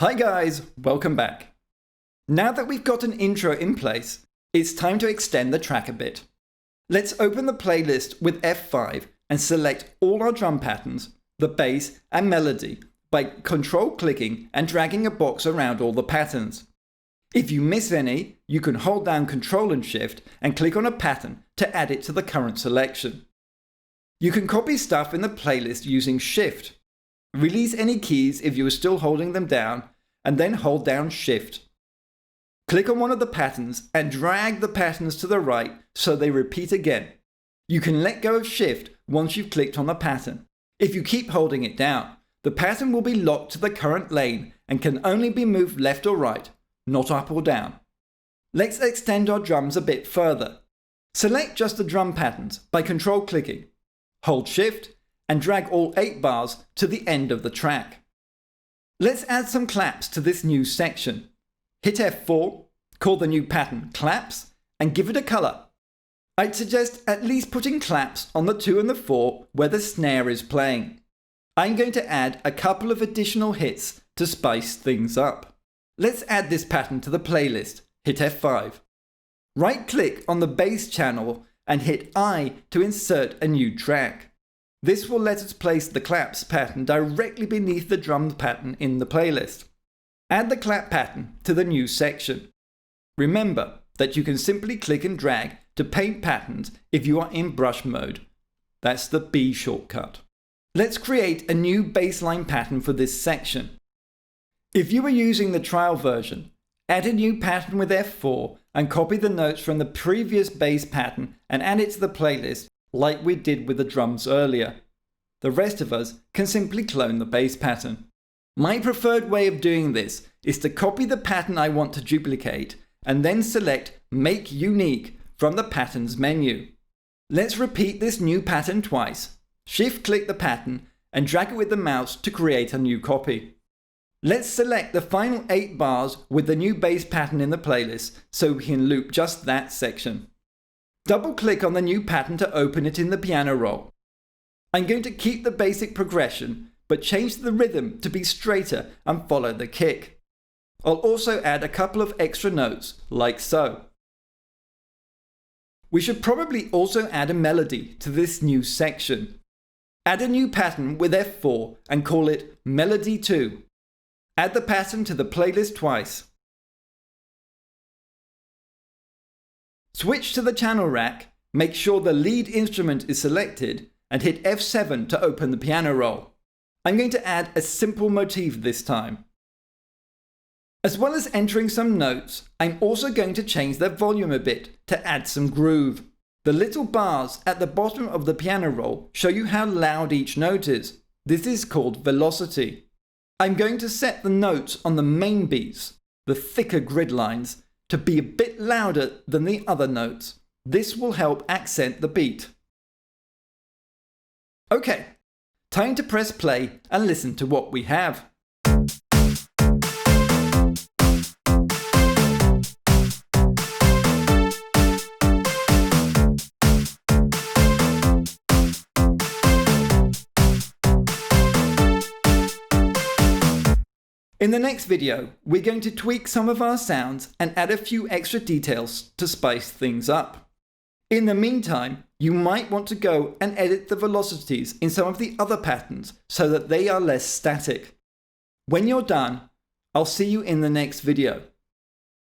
Hi guys, welcome back. Now that we've got an intro in place, it's time to extend the track a bit. Let's open the playlist with F5 and select all our drum patterns, the bass and melody by control-clicking and dragging a box around all the patterns. If you miss any, you can hold down Ctrl and Shift and click on a pattern to add it to the current selection. You can copy stuff in the playlist using Shift. Release any keys if you are still holding them down, and then hold down Shift. Click on one of the patterns and drag the patterns to the right so they repeat again. You can let go of Shift once you've clicked on the pattern. If you keep holding it down, the pattern will be locked to the current lane and can only be moved left or right, not up or down. Let's extend our drums a bit further. Select just the drum patterns by control-clicking. Hold Shift and drag all 8 bars to the end of the track. Let's add some claps to this new section. Hit F4, call the new pattern Claps, and give it a colour. I'd suggest at least putting claps on the 2 and the 4 where the snare is playing. I'm going to add a couple of additional hits to spice things up. Let's add this pattern to the playlist. Hit F5. Right-click on the bass channel and hit I to insert a new track. This will let us place the claps pattern directly beneath the drums pattern in the playlist. Add the clap pattern to the new section. Remember that you can simply click and drag to paint patterns if you are in brush mode. That's the B shortcut. Let's create a new baseline pattern for this section. If you are using the trial version, add a new pattern with F4 and copy the notes from the previous bass pattern and add it to the playlist like we did with the drums earlier. The rest of us can simply clone the bass pattern. My preferred way of doing this is to copy the pattern I want to duplicate and then select Make Unique from the Patterns menu. Let's repeat this new pattern twice. Shift-click the pattern and drag it with the mouse to create a new copy. Let's select the final 8 bars with the new bass pattern in the playlist so we can loop just that section. Double-click on the new pattern to open it in the piano roll. I'm going to keep the basic progression but change the rhythm to be straighter and follow the kick. I'll also add a couple of extra notes, like so. We should probably also add a melody to this new section. Add a new pattern with F4 and call it Melody 2. Add the pattern to the playlist twice. Switch to the channel rack, make sure the lead instrument is selected, and hit F7 to open the piano roll. I'm going to add a simple motif this time. As well as entering some notes, I'm also going to change their volume a bit to add some groove. The little bars at the bottom of the piano roll show you how loud each note is. This is called velocity. I'm going to set the notes on the main beats, the thicker grid lines, to be a bit louder than the other notes. This will help accent the beat. Okay, time to press play and listen to what we have. In the next video, we're going to tweak some of our sounds and add a few extra details to spice things up. In the meantime, you might want to go and edit the velocities in some of the other patterns so that they are less static. When you're done, I'll see you in the next video.